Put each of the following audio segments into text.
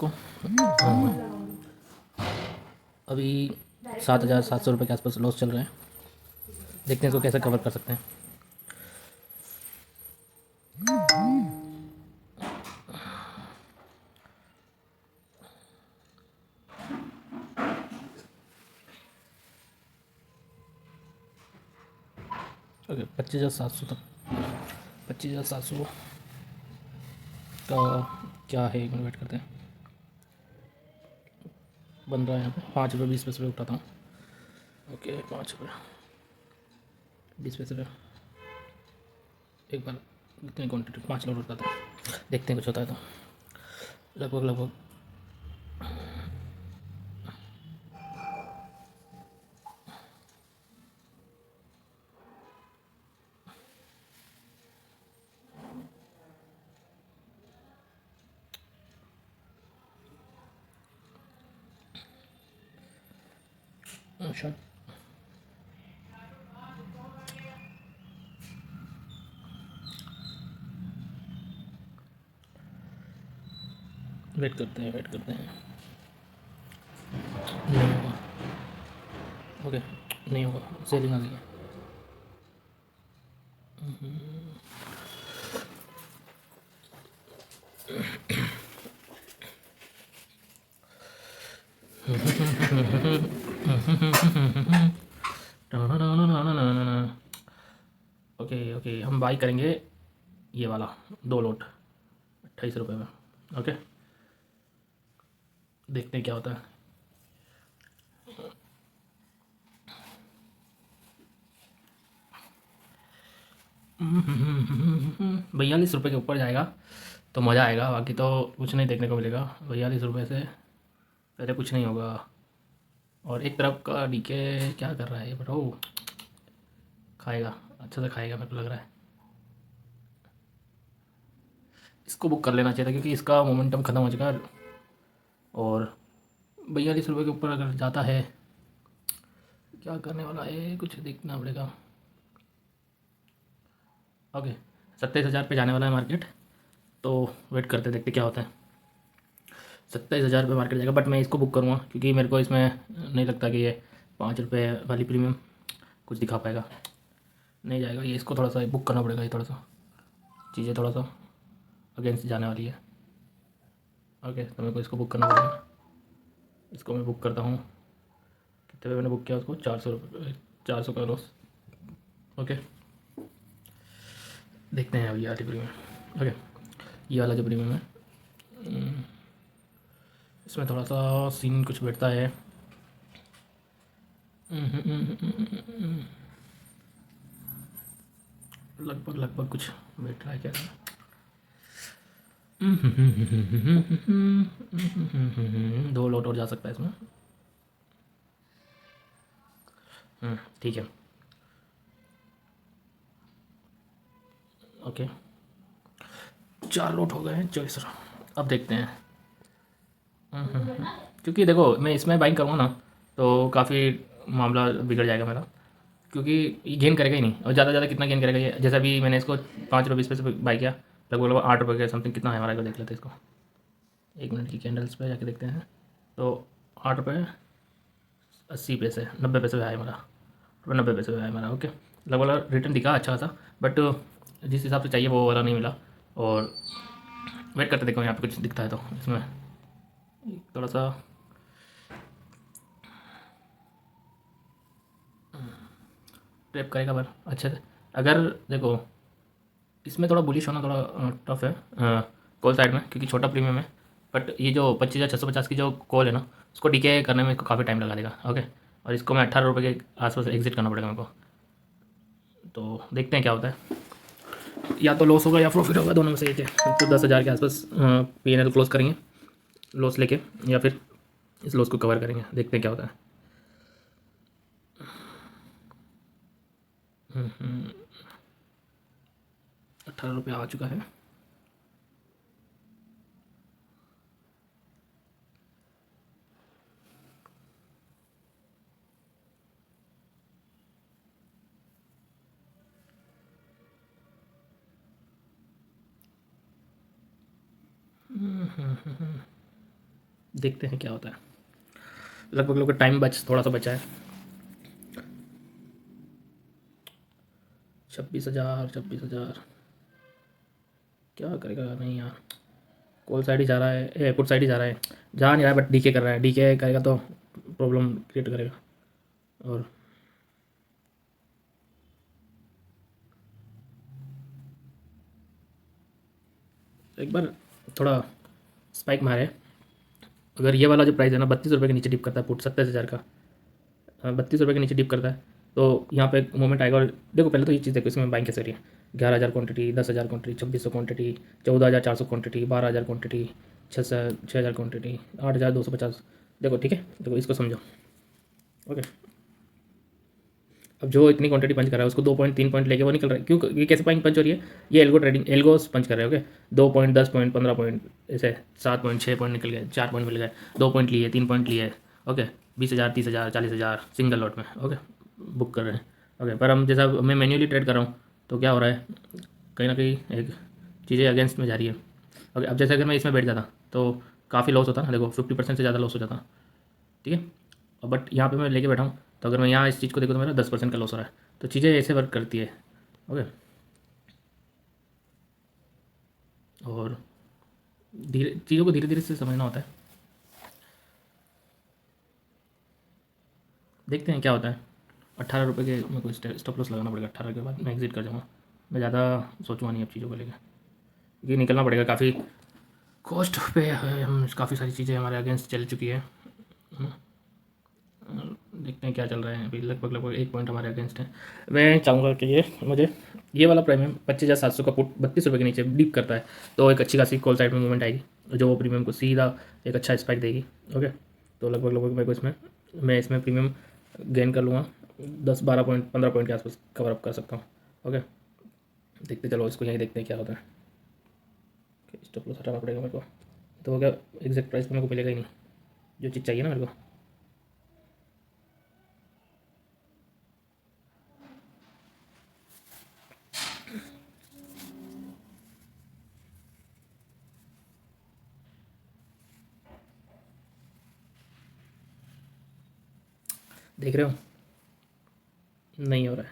इसको। हाँ, अभी 7,700 रुपये के आसपास लॉस चल रहे हैं। देखते हैं इसको कैसे कवर कर सकते हैं। ओके, 25,700 तक, 25,700 का क्या है, एक मिनट वेट करते हैं। बन रहा है यहाँ पे 5 रुपये 20 पैसे पे उठाता हूँ। ओके, 5 रुपये 20 पैसे पे एक बार इतनी क्वान्टिटी 5 लोड उठाता हूँ। देखते हैं कुछ होता है तो। लगभग लगभग शायद वेट करते हैं, वेट करते हैं। नहीं होगा। ओके, नहीं होगा, सेलिंग आ गई है। ओके ओके, हम बाई करेंगे ये वाला 2 लोट 28 रुपये में। ओके, देखते हैं क्या होता है। 42 रुपये के ऊपर जाएगा तो मज़ा आएगा, बाकी तो कुछ नहीं देखने को मिलेगा। 42 रुपये से पहले कुछ नहीं होगा। और एक तरफ का डीके क्या कर रहा है ये बताओ। खाएगा, अच्छा से खाएगा मेरे को लग रहा है। इसको बुक कर लेना चाहिए था क्योंकि इसका मोमेंटम ख़त्म हो चुका है। और 42 रुपये के ऊपर अगर जाता है, क्या करने वाला है कुछ देखना पड़ेगा। ओके, 27,000 पे जाने वाला है मार्केट, तो वेट करते देखते क्या होता है। 27,000 पे मार्केट जाएगा, बट मैं इसको बुक करूँगा क्योंकि मेरे को इसमें नहीं लगता कि ये 5 रुपये वाली प्रीमियम कुछ दिखा पाएगा। नहीं जाएगा ये, इसको थोड़ा सा बुक करना पड़ेगा। ये थोड़ा सा चीज़ें थोड़ा सा अगेंस्ट जाने वाली है। ओके, तो मेरे को इसको बुक करना पड़ेगा। इसको मैं बुक करता हूँ। कितने पे मैंने बुक किया उसको? 400 रुपये, 400 का लॉस। ओके, देखते हैं अभी वाली प्रीमियम। ओके, ये वाला जो प्रीमियम है, इसमें थोड़ा सा सीन कुछ बैठता है। लगभग लगभग कुछ बैठ रहा है क्या? 2 लोट और जा सकता है इसमें। ठीक है। ओके, 4 लोट हो गए हैं 24। अब देखते हैं। क्योंकि देखो मैं इसमें बाइंग करूँगा ना तो काफ़ी मामला बिगड़ जाएगा मेरा, क्योंकि ये गेन करेगा ही नहीं। और ज़्यादा ज़्यादा कितना गेन करेगा ये? जैसा भी मैंने इसको 5 रुपये 20 पैसे बाई किया, लगभग लगभग 8 रुपये के समथिंग कितना है हमारा, को देख लेते हैं इसको। 1 मिनट की कैंडल्स पे जाके देखते हैं। तो 8 रुपये 80 पैसे, 90 पैसे पे आया हमारा, 90 पैसे पे आया हमारा। ओके, लगभग लगभग रिटर्न दिखा अच्छा खासा, बट जिस हिसाब से चाहिए वो वाला नहीं मिला। और वेट करते देखो यहाँ पे कुछ दिखता है तो इसमें थोड़ा सा ट्रैप करेगा पर अच्छे से। अगर देखो इसमें थोड़ा बुलिश होना थोड़ा टफ है कॉल साइड में, क्योंकि छोटा प्रीमियम है। बट ये जो 25,650 की जो कॉल है ना, उसको डीके करने में इसको काफ़ी टाइम लगा देगा। ओके, और इसको मैं 18 रुपये के आसपास एग्जिट करना पड़ेगा मेरे को। तो देखते हैं क्या होता है, या तो लॉस होगा या प्रॉफिट होगा, दोनों में से एक है। तो 10,000 के आसपास P&L क्लोज करेंगे लॉस लेके, या फिर इस लॉस को कवर करेंगे। देखते हैं क्या होता है। 18 रुपये आ चुका है। देखते हैं क्या होता है। लगभग लोग का टाइम थोड़ा सा बचा है। 26,000 क्या करेगा? नहीं यार, कॉल साइड ही जा रहा है, पुट साइड ही जा रहा है, जा नहीं रहा है, बट डीके कर रहा है। डीके करेगा तो प्रॉब्लम क्रिएट करेगा। और एक बार थोड़ा स्पाइक मारे। अगर ये वाला जो प्राइस है ना 32 रुपये के नीचे डिप करता है पुट 27,000 का, 32 रुपये के नीचे डिप करता है तो यहाँ पे एक मोमेंट आएगा। और देखो पहले तो ये चीज़ देखो, इसमें बाइंग कैसे हो रही है। 11,000 quantity, 10,000 quantity, 2600 quantity, 14,400 quantity, 12,000 quantity, 6,000 quantity, 8,250। देखो ठीक है, देखो इसको समझो। ओके, अब जो इतनी क्वांटिटी पंच कर रहा है उसको 2 पॉइंट 3 पॉइंट लेके वो निकल रहा है। क्यों? ये कैसे पंच हो रही है? ये एल्गो ट्रेडिंग, एल्गोस पंच कर रहे हैं। ओके, 2 पॉइंट, 10 पॉइंट, 15 पॉइंट, ऐसे 7 पॉइंट, 6 पॉइंट निकल गए, 4 पॉइंट मिल गए, 2 पॉइंट लिए, 3 पॉइंट लिए। ओके, 20,000, 30,000, 40,000 सिंगल लॉट में। ओके, बुक कर रहे हैं। ओके, पर हम जैसा मैं मैन्युअली ट्रेड कर रहा हूँ तो क्या हो रहा है, कहीं ना कहीं एक चीज़ें अगेंस्ट में जा रही है। ओके, अब जैसे अगर मैं इसमें बैठ जाता तो काफ़ी लॉस होता ना। देखो 50% से ज़्यादा लॉस हो जाता। ठीक है, बट यहाँ पे मैं लेके बैठा हूँ तो अगर मैं यहाँ इस चीज़ को देखूँ तो मेरा 10% का लॉस हो रहा है। तो चीज़ें ऐसे वर्क करती है। ओके, और धीरे चीज़ों को धीरे धीरे से समझना होता है। देखते हैं क्या होता है। 18 रुपये के मेरे को स्टॉप लॉस लगाना पड़ेगा। 18 के बाद मैं एग्जिट कर जाऊँगा। मैं ज़्यादा सोचूंगा नहीं अब चीज़ों को लेकर, क्योंकि निकलना पड़ेगा। काफ़ी कॉस्ट पे है, हम काफ़ी सारी चीज़ें हमारे अगेंस्ट चल चुकी है। देखते हैं क्या चल रहा है। अभी लगभग 1 पॉइंट हमारे अगेंस्ट है। मैं चाहूँगा कि ये वाला प्रीमियम 25,700 का पुट 32 रुपये के नीचे डीप करता है तो एक अच्छी खासी कॉल साइड में मूवमेंट आएगी जो वो प्रीमियम को सीधा एक अच्छा स्पाइक देगी। ओके, तो लगभग मेरे को मैं इसमें प्रीमियम गेन कर लूँगा। 10, 12 पॉइंट, 15 पॉइंट के आसपास कवर अप कर सकता हूँ। ओके, देखते चलो इसको यहीं देखते हैं क्या होता है। स्टॉप लॉस हटाना पड़ेगा मेरे को, तो क्या एग्जैक्ट प्राइस तो मेरे को मिलेगा ही नहीं जो चीज़ चाहिए ना मेरे को। देख रहे हो, नहीं हो रहा है।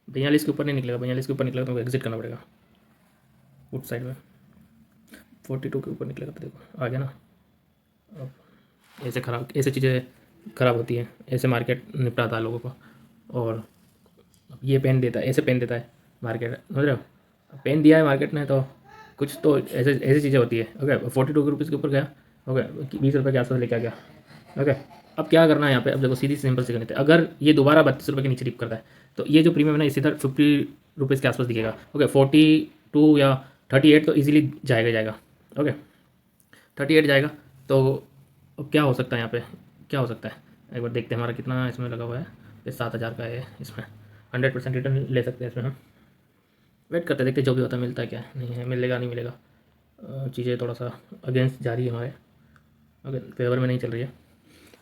42 के ऊपर नहीं निकलेगा। 42 के ऊपर निकलेगा तो मेरे को एग्जिट करना पड़ेगा पुट साइड में। 42 के ऊपर निकलेगा तो देखो आ गया ना। अब ऐसे चीज़ें ख़राब होती हैं, ऐसे मार्केट निपटाता है लोगों को। और अब ये पेन देता है, ऐसे पेन देता है मार्केट, समझ रहे हो? पेन दिया है मार्केट ने तो कुछ तो ऐसे ऐसी चीज़ें होती है। ओके, 42 के ऊपर गया। ओके, 20 रुपये के आसपास लेके आ गया। ओके, अब क्या करना है यहाँ पे? अब देखो सीधी सिंपल सी गणित है। अगर ये दोबारा 32 रुपये के नीचे डिप करता है तो ये जो प्रीमियम है ना इसी तरह 50 रुपीज़ के आसपास दिखेगा। ओके, 42 या 38 तो ईजिली जाएगा। ओके, 38 जाएगा तो अब क्या हो सकता है यहाँ पे? क्या हो सकता है एक बार देखते हैं। हमारा कितना इसमें लगा हुआ है? ये 7,000 का है। इसमें 100% रिटर्न ले सकते हैं इसमें हम। वेट करते हैं, देखते हैं जो भी होता है मिलता है क्या नहीं है, मिलेगा नहीं मिलेगा। चीज़ें थोड़ा सा अगेंस्ट जा रही है हमारे, अगर फेवर में नहीं चल रही है।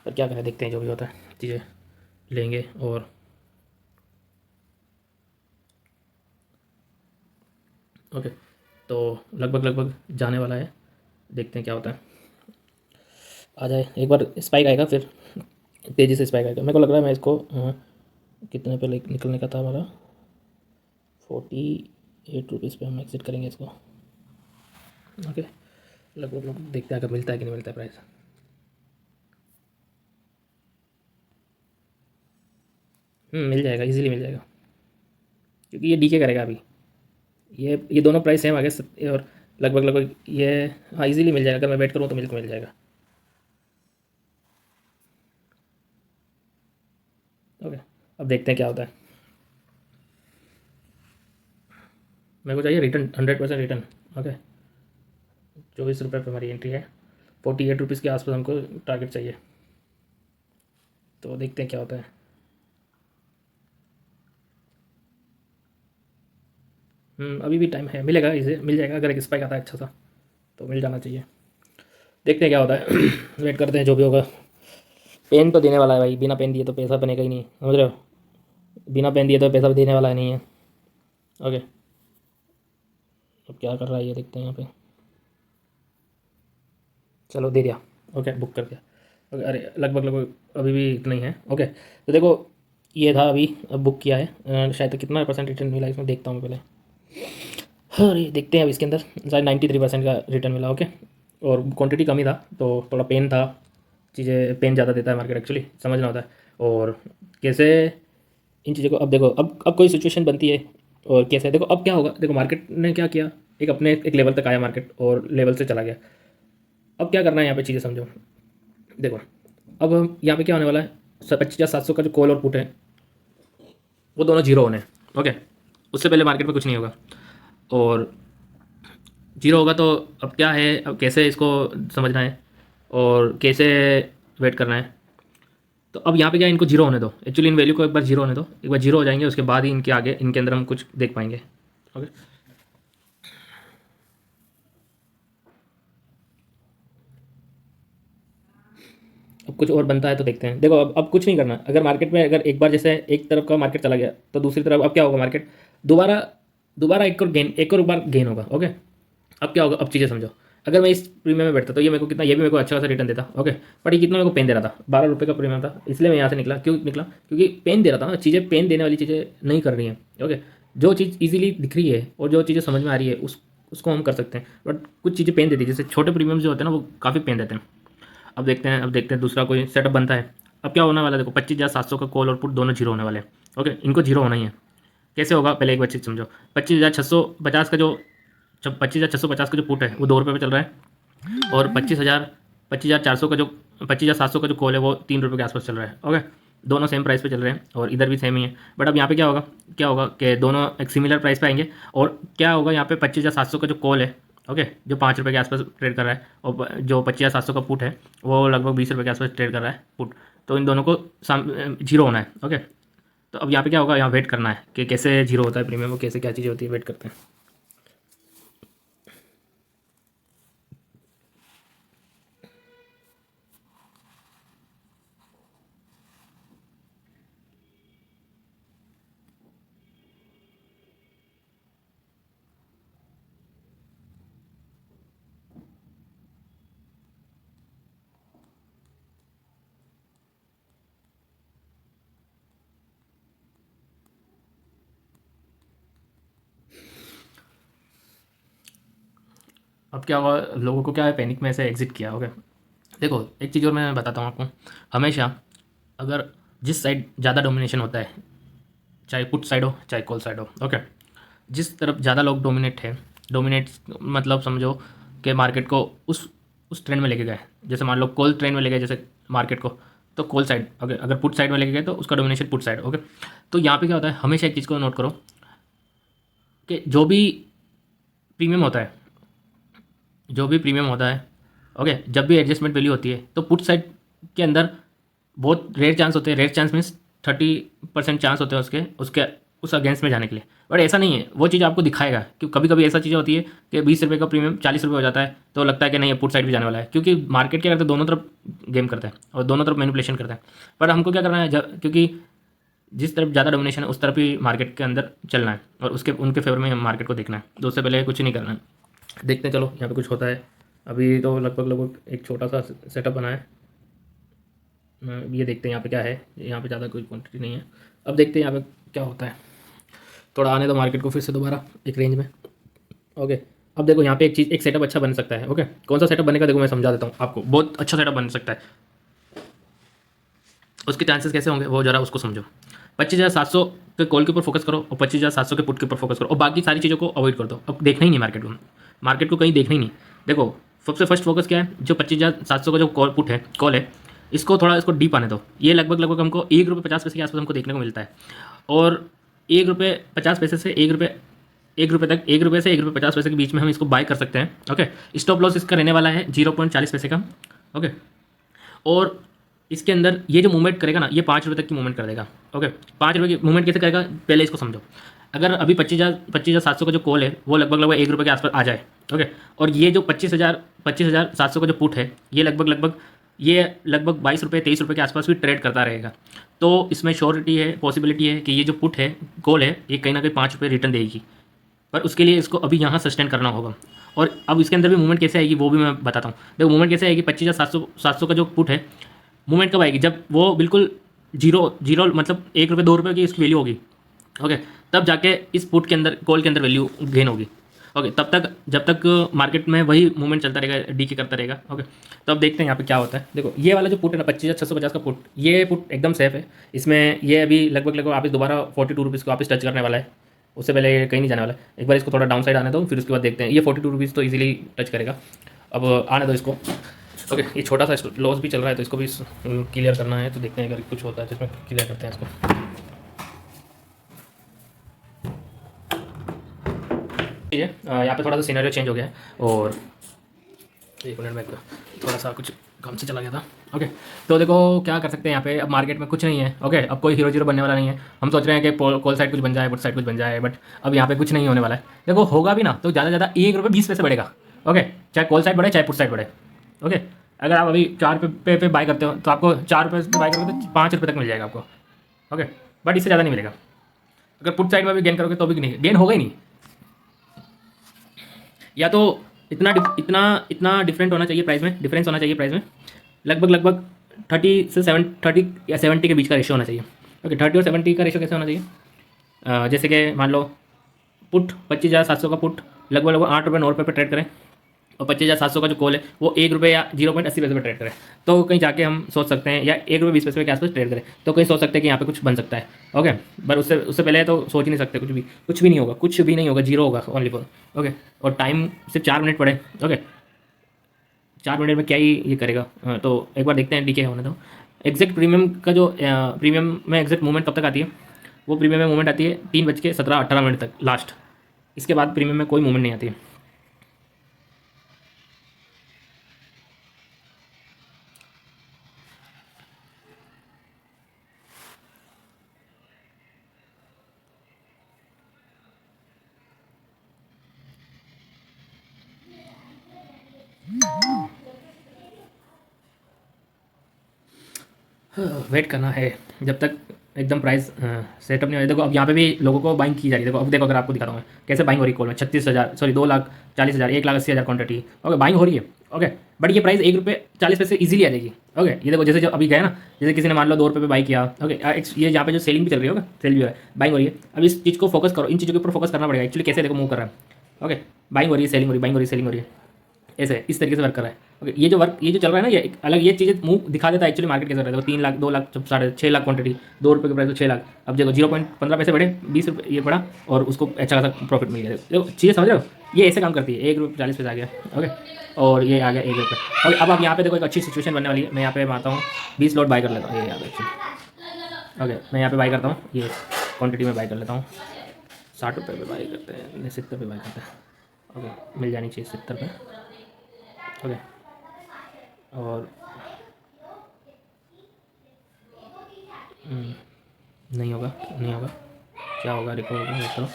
पर क्या करें, देखते हैं जो भी होता है। चीज़ें लेंगे और ओके, तो लगभग जाने वाला है। देखते हैं क्या होता है। आ जाए, एक बार स्पाइक आएगा फिर तेज़ी से स्पाइक आएगा। मेरे को लग रहा है मैं इसको कितने पे निकलने का था हमारा? 48 रुपीज़ पे हम एग्जिट करेंगे इसको। ओके, लगभग देखते हैं अगर मिलता है कि नहीं मिलता है प्राइस। मिल जाएगा, इजीली मिल जाएगा, क्योंकि ये डीके करेगा अभी। ये दोनों प्राइस सेम आ गए और लगभग ये, हाँ इजीली मिल जाएगा। अगर मैं वेट करूँ तो मिल जाएगा। ओके, अब देखते हैं क्या होता है। मेरे को चाहिए रिटर्न, 100% रिटर्न। ओके, 24 रुपये पर हमारी एंट्री है। 48 रुपीज़ के आसपास हमको टारगेट चाहिए, तो देखते हैं क्या होता है। अभी भी टाइम है, मिलेगा, इसे मिल जाएगा। अगर एक स्पाइक आता है अच्छा सा तो मिल जाना चाहिए। देखते हैं क्या होता है। वेट करते हैं जो भी होगा। पेन तो देने वाला है भाई, बिना पेन दिए तो पैसा बनेगा ही नहीं, समझ रहे हो? बिना पेन दिए तो पैसा भी देने वाला है नहीं है। ओके, अब क्या कर रहा है ये देखते हैं यहाँ पे। चलो दे दिया। ओके, बुक कर दिया। ओके, अरे लगभग लगभग अभी भी इतना ही है। ओके, तो देखो ये था अभी, अब बुक किया है। शायद तक कितना परसेंट रिटर्न मिला इसमें, देखता हूँ पहले। अरे देखते हैं अब इसके अंदर, शायद 93% का रिटर्न मिला। ओके, और क्वांटिटी कम ही था तो थोड़ा पेन था, चीज़ें पेन ज़्यादा देता है मार्केट एक्चुअली, समझना होता है। और कैसे इन चीज़ों को, अब देखो अब कोई सिचुएशन बनती है और कैसे, देखो अब क्या होगा, देखो मार्केट ने क्या किया, एक अपने एक लेवल तक आया मार्केट और लेवल से चला गया। अब क्या करना है यहाँ पे, चीज़ें समझो। देखो अब यहाँ पे क्या होने वाला है, 25,700 का जो कॉल और पुट है वो दोनों जीरो होने हैं। ओके, उससे पहले मार्केट में कुछ नहीं होगा, और जीरो होगा तो अब क्या है, अब कैसे इसको समझना है और कैसे वेट करना है। तो अब यहाँ पे क्या है, इनको जीरो होने दो, एक्चुअली इन वैल्यू को एक बार जीरो होने दो, एक बार जीरो हो जाएंगे उसके बाद ही इनके आगे इनके अंदर हम कुछ देख पाएंगे। ओके, अब कुछ और बनता है तो देखते हैं। देखो अब कुछ नहीं करना, अगर मार्केट में अगर एक बार जैसे एक तरफ का मार्केट चला गया तो दूसरी तरफ अब क्या होगा, मार्केट दोबारा दोबारा एक और बार गेन होगा। ओके, अब क्या होगा, अब चीज़ें समझो। अगर मैं इस प्रीमियम में बैठता तो ये मेरे को कितना, ये भी मेरे को अच्छा खासा रिटर्न देता। ओके, बट ये कितना मेरे को पेन दे रहा था, 12 रुपये का प्रीमियम था, इसलिए मैं यहाँ से निकला। क्यों निकला, क्योंकि पेन दे रहा था ना, चीज़ें पेन देने वाली चीज़ें नहीं कर रही हैं। ओके, जो चीज़ ईजिली दिख रही है और जो चीज़ें समझ में आ रही है उसको हम कर सकते हैं, बट कुछ चीज़ें पेन देती है, जैसे छोटे प्रीमियम जो होते हैं ना वो काफ़ी पेन देते हैं। अब देखते हैं दूसरा कोई सेटअप बनता है। अब क्या होने वाला है, देखो 25,700 का कॉल और पुट दोनों जीरो होने वाले हैं। ओके, इनको जीरो होना ही है। कैसे होगा, पहले एक बार चीज़ समझो। 25,650 का जो 25,650 का जो पुट है वो 2 रुपये पे चल रहा है, और 25,400 का जो 25,700 का जो कॉल है वो 3 रुपये के आसपास चल रहा है। ओके, दोनों सेम प्राइस पे चल रहे हैं और इधर भी सेम ही है। बट अब यहाँ पे क्या होगा कि दोनों एक सिमिलर प्राइस पे आएंगे। और क्या होगा यहाँ पे, 25,700 का जो कॉल है, ओके, जो 5 रुपये के आसपास ट्रेड कर रहा है, और जो 25,700 का पुट है वो लगभग 20 रुपये के आसपास ट्रेड कर रहा है पुट। तो इन दोनों को जीरो होना है। ओके, तो अब यहाँ पे क्या होगा, यहाँ वेट करना है कि कैसे जीरो होता है प्रीमियम, वो कैसे क्या चीज़ें होती है, वेट करते हैं। अब क्या हुआ, लोगों को क्या है, पैनिक में से एग्जिट किया। ओके, देखो एक चीज़ और मैं बताता हूँ आपको। हमेशा अगर जिस साइड ज़्यादा डोमिनेशन होता है, चाहे पुट साइड हो चाहे कॉल साइड हो, ओके, जिस तरफ ज़्यादा लोग डोमिनेट मतलब समझो कि मार्केट को उस ट्रेंड में लेके गए। जैसे मान लो कॉल ट्रेंड में ले गए जैसे मार्केट को, तो कॉल साइड, अगर पुट साइड में लेके गए तो उसका डोमिनेशन पुट साइड। ओके, तो यहाँ पे क्या होता है, हमेशा एक चीज़ को नोट करो कि जो भी प्रीमियम होता है, ओके, जब भी एडजस्टमेंट वैल्यू होती है तो पुट साइड के अंदर बहुत रेयर चांस होते हैं। रेयर चांस मीन्स 30% चांस होते हैं उसके उसके उस अगेंस्ट में जाने के लिए। बट ऐसा नहीं है, वो चीज़ आपको दिखाएगा कि कभी कभी ऐसा चीज़ होती है कि 20 रुपये का प्रीमियम 40 रुपये हो जाता है, तो लगता है कि नहीं ये पुट साइड भी जाने वाला है, क्योंकि मार्केट क्या करता है, दोनों तरफ गेम करता है और दोनों तरफ मैनिपुलेशन करता है। पर हमको क्या करना है, क्योंकि जिस तरफ ज़्यादा डोमिनेशन है उस तरफ ही मार्केट के अंदर चलना है और उसके उनके फेवर में मार्केट को देखना है, तो उससे पहले कुछ नहीं करना है। देखते हैं, चलो यहाँ पे कुछ होता है। अभी तो लगभग लगभग एक छोटा सा सेटअप बना है। ये देखते हैं यहाँ पे क्या है, यहाँ पे ज़्यादा कोई क्वांटिटी नहीं है। अब देखते हैं यहाँ पे क्या होता है, थोड़ा आने दो मार्केट को फिर से दोबारा एक रेंज में। ओके, अब देखो यहाँ पे एक सेटअप अच्छा बन सकता है। ओके, कौन सा सेटअप बनेगा, देखो मैं समझा देता हूँ आपको। बहुत अच्छा सेटअप बन सकता है, उसके चांसेस कैसे होंगे वो जरा उसको समझो। 25,700 के कॉल के ऊपर फोकस करो और 25,700 के पुट के ऊपर फोकस करो, और बाकी सारी चीज़ों को अवॉइड कर दो। अब देखना ही नहीं मार्केट को कहीं देखना ही नहीं। देखो सबसे फर्स्ट फोकस क्या है, जो 25,700 का जो कॉल है, इसको डीप आने दो। ये लगभग हमको 1 रुपये 50 पैसे के आसपास हमको देखने को मिलता है, और 1 रुपये 50 पैसे से 1 रुपये तक, 1 रुपये से 1 रुपये 50 पैसे के बीच में हम इसको बाय कर सकते हैं। ओके, स्टॉप लॉस इसका रहने वाला है 0.40 पैसे का। ओके, और इसके अंदर ये जो मूवमेंट करेगा ना, ये 5 रुपये तक की मूवमेंट कर देगा। ओके, 5 रुपये की मूवमेंट कैसे करेगा, पहले इसको समझो। अगर अभी 25,700 का जो कॉल है वो लगभग 1 रुपये के आसपास आ जाए, ओके, और ये जो 25,700 का जो पुट है ये लगभग 22 रुपये 23 रुपये के आसपास भी ट्रेड करता रहेगा। तो इसमें श्योरिटी है, पॉसिबिलिटी है कि ये जो कॉल है ये कहीं ना कहीं 5 रुपये रिटर्न देगी, पर उसके लिए इसको अभी यहाँ सस्टेन करना होगा। और अब इसके अंदर भी मूवमेंट कैसे आएगी वो भी मैं बताता हूँ। देखो मूवमेंट कैसे आएगी, 25,700 का जो पुट है, मूवमेंट कब आएगी, जब वो बिल्कुल जीरो जीरो मतलब 1 रुपये 2 रुपये की इसकी वैल्यू होगी। ओके, तब जाके इस पुट के अंदर, कॉल के अंदर वैल्यू गेन होगी। ओके, तब तक जब तक मार्केट में वही मूवमेंट चलता रहेगा, डीके करता रहेगा। ओके, तो अब देखते हैं यहाँ पे क्या होता है। देखो ये वाला जो पुट है ना 25,650 का पुट, ये पुट एकदम सेफ है। इसमें ये अभी लगभग वापस दोबारा 42 रुपीज़ को वापस टच करने वाला है। उससे पहले ये कहीं नहीं जाने वाला है। एक बार इसको थोड़ा डाउन साइड आने दो, फिर उसके बाद देखते हैं। ये 42 रुपीज़ तो ईजिली टच करेगा। अब आने दो इसको। ओके, ये छोटा सा लॉस भी चल रहा है तो इसको भी क्लियर करना है। तो देखते हैं अगर कुछ होता है तो इसमें क्लियर करते हैं इसको। यहाँ पे थोड़ा सा सिनेरियो चेंज हो गया है और एक मिनट में थोड़ा सा कुछ काम से चला गया था। ओके, तो देखो क्या कर सकते हैं यहाँ पे। अब मार्केट में कुछ नहीं है। ओके, अब कोई हीरो जीरो बनने वाला नहीं है। हम सोच रहे हैं कि कॉल साइड कुछ बन जाए, पुट साइड कुछ बन जाए, बट अब यहाँ पे कुछ नहीं होने वाला है। देखो होगा भी ना तो ज़्यादा से ज़्यादा 1 रुपये 20 पैसे बढ़ेगा। ओके, चाहे कॉल साइड बढ़े चाहे पुट साइड बढ़े। ओके, अगर आप अभी 4 रुपये पे बाय करते हो तो आपको 4 रुपये पे बाय करोगे तो 5 रुपये तक मिल जाएगा आपको। ओके, बट इससे ज़्यादा नहीं मिलेगा। अगर पुट साइड में भी गेन करोगे तो भी नहीं, गेन होगा ही नहीं। या तो इतना डिफरेंट होना चाहिए प्राइस में, डिफरेंस होना चाहिए प्राइस में, लगभग 30 या 70 के बीच का रेशियो होना चाहिए। ओके, 30 और 70 का रेशियो कैसे होना चाहिए, जैसे कि मान लो पुट 25,700 का पुट लगभग 8 रुपये 9 रुपये पर ट्रेड करें और 25,700 का जो कॉल है वो 1 रुपये या 0.80 पैसे पर ट्रेड करें, तो कहीं जाके हम सोच सकते हैं, या 1 रुपये 20 पैसे के आसपास ट्रेड करें तो कहीं सोच सकते हैं कि यहाँ पे कुछ बन सकता है। ओके, पर उससे पहले तो सोच ही नहीं सकते, कुछ भी नहीं होगा, कुछ भी नहीं होगा, जीरो होगा ओनली फॉर। ओके, और टाइम सिर्फ 4 मिनट पड़े। ओके, 4 मिनट में क्या ही ये करेगा, तो एक बार देखते हैं डीके होने दो। एग्जैक्ट प्रीमियम का जो प्रीमियम में एग्जैक्ट मूवमेंट कब तक आती है, वो प्रीमियम में मूवमेंट आती है 3:17-18 तक लास्ट। इसके बाद प्रीमियम में कोई मूवमेंट नहीं आती है। वेट करना है जब तक एकदम प्राइस सेटअप नहीं हो। देखो अब यहाँ पे भी लोगों को बाइंग की जा रही है। देखो अब देखो, अगर आपको दिखाता हूँ मैं कैसे बाइंग हो रही है कॉल में, 36,000 सॉरी 2,40,000 1,80,000 क्वांटिटी। ओके, बाइंग हो रही है। ओके, बट ये प्राइस 1 रुपये 40 पैसे ईजिली आ जाएगी। ओके, ये देखो जैसे जो अभी गया ना, जैसे किसी ने मान लो 2 रुपये पे बाई किया। ओके, ये यहाँ पे जो सेलिंग भी चल रही है, सेल भी हो रहा है, बाइंग हो रही है। अब इस चीज़ को फोकस करो, इन चीज़ों के ऊपर फोकस करना पड़ेगा एक्चुअली कैसे देखो मूव कर रहा है। ओके, बाइंग हो रही है, सेलिंग हो रही है, बाइंग हो रही है, सेलिंग हो रही है, ऐसे इस तरीके से वर्क कर रहा है। ओके, ये जो चल रहा है ना, ये अलग ये चीज़ें मुंह दिखा देता है एक्चुअली मार्केट कैसे रहता है। 3 लाख 2 लाख जब 6.5 लाख क्वांटिटी, 2 रुपये के प्राइस तो 6 लाख। अब देखो 0.15 पैसे बढ़े, 20 रुपये ये बढ़ा और उसको अच्छा खासा प्रॉफिट मिल गया। देखो चीज़ें समझ रहे हो, ये ऐसे काम करती है। 1 रुपये 40 पैसे आ गया। ओके, और ये आ गया 1 रुपये। ओके, अब आप यहाँ पे देखो एक अच्छी सिचुएशन बनने वाली है। मैं यहाँ पे मारता हूँ 20 लॉट बाई कर लेता हूँ। ये यहाँ पे एक्चुअली ओके, मैं यहाँ पे बाई करता हूँ, ये क्वान्टिटी में बाई कर लेता हूँ। 60 रुपये पे बाई करते हैं, 70 पे बाई करते हैं। ओके, मिल जानी चाहिए 70 पे। ओके, और नहीं होगा, नहीं होगा, क्या होगा, रिकॉर्ड करो।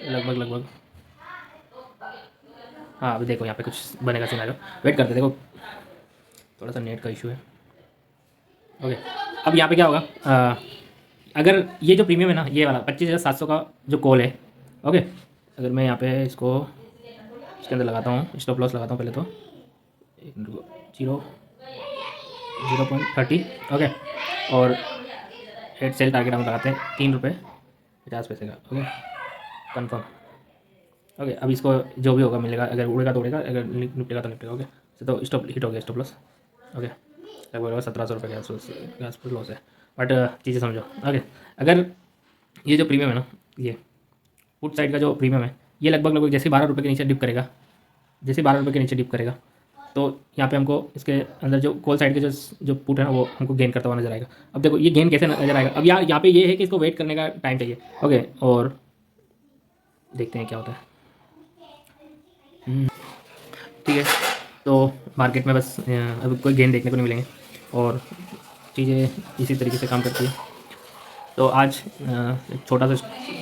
लगभग हाँ, अभी देखो यहाँ पे कुछ बनेगा सिनेरियो, वेट करते देखो, थोड़ा सा नेट का इशू है। ओके, अब यहाँ पे क्या होगा, अगर ये जो प्रीमियम है ना, ये वाला 25,700 का जो कॉल है। ओके, अगर मैं यहाँ पे इसको इसके अंदर लगाता हूँ, स्टॉप लॉस लगाता हूँ पहले तो 0.30। ओके, और हेड सेल टारगेट हम लगाते हैं 3 रुपये 50 पैसे का। Okay, confirm. ओके, अब इसको जो भी होगा मिलेगा, अगर उड़ेगा तो उड़ेगा, अगर निपटेगा तो निपटेगा। ओके, तो स्टॉप हिट हो गया, स्टॉप लॉस। ओके, लगभग 1700 रुपये के आसपास लॉस है, बट चीज़ें समझो। ओके, अगर ये जो प्रीमियम है ना, ये पुट साइड का जो प्रीमियम है, ये लगभग जैसे 12 रुपये के नीचे डिप करेगा, जैसे 12 रुपये के नीचे डिप करेगा, तो यहाँ पे हमको इसके अंदर जो कॉल साइड के जो पुट है ना, वो हमको गेन करता हुआ नजर आएगा। अब देखो ये गेन कैसे नजर आएगा, अब यहाँ पे ये है कि इसको वेट करने का टाइम चाहिए। ओके, और देखते हैं क्या होता है। ठीक है, तो मार्केट में बस अभी कोई गेन देखने को नहीं मिलेंगे और चीज़ें इसी तरीके से काम करती है। तो आज एक छोटा सा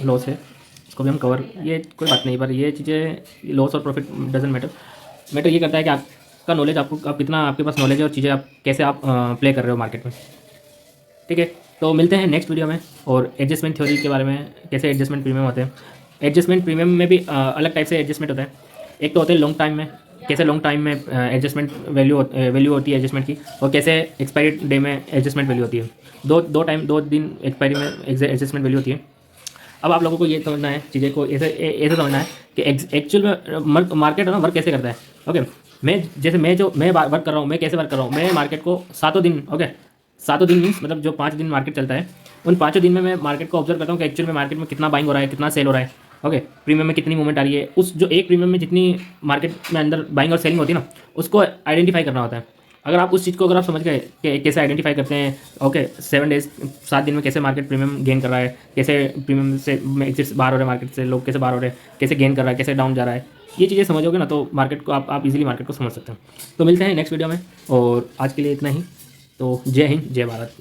लॉस है, इसको भी हम कवर, ये कोई बात नहीं, पर ये चीज़ें लॉस और प्रॉफिट डजंट मैटर ये करता है कि आपका नॉलेज, आप कितना आपके पास नॉलेज है और चीज़ें आप कैसे आप प्ले कर रहे हो मार्केट में। ठीक है, तो मिलते हैं नेक्स्ट वीडियो में। और एडजस्टमेंट थ्योरी के बारे में, कैसे एडजस्टमेंट प्रीमियम होते हैं। एडजस्टमेंट प्रीमियम में भी अलग टाइप से एडजस्टमेंट होता है। एक तो होते हैं लॉन्ग टाइम में, कैसे लॉन्ग टाइम में एडजस्टमेंट वैल्यू होती है एडजस्टमेंट की, और कैसे एक्सपायरी डे में एडजस्टमेंट वैल्यू होती है। दो दिन एक्सपायरी में एडजस्टमेंट वैल्यू होती है। अब आप लोगों को ये समझना है, चीज़ें को ऐसे समझना है कि एक्चुअल में मार्केट है ना, वर्क कैसे करता है। ओके, मैं वर्क कर रहा हूँ, मैं कैसे वर्क कर रहा हूँ, मैं मार्केट को 7 दिन, ओके 7 दिन मीन्स मतलब जो 5 दिन मार्केट चलता है, उन 5 दिन में मैं मार्केट को ऑब्जर्व करता हूँ कि एक्चुअल में मार्केट में कितना बाइंग हो रहा है, कितना सेल हो रहा है। ओके, प्रीमियम में कितनी मूवमेंट आ रही है, उस जो एक प्रीमियम में जितनी मार्केट में अंदर बाइंग और सेलिंग होती है ना, उसको आइडेंटिफाई करना होता है। अगर आप उस चीज़ को अगर आप समझ गए कि कैसे आइडेंटिफाई करते हैं, ओके 7 दिन में कैसे मार्केट प्रीमियम गेन कर रहा है, कैसे प्रीमियम से एग्जिट बाहर हो रहे हैं, मार्केट से लोग कैसे बाहर हो रहे हैं, कैसे गेन कर रहा है, कैसे डाउन जा रहा है, ये चीज़ें समझोगे ना तो मार्केट को आप इजीली मार्केट को समझ सकते हैं। तो मिलते हैं नेक्स्ट वीडियो में, और आज के लिए इतना ही। तो जय हिंद, जय भारत।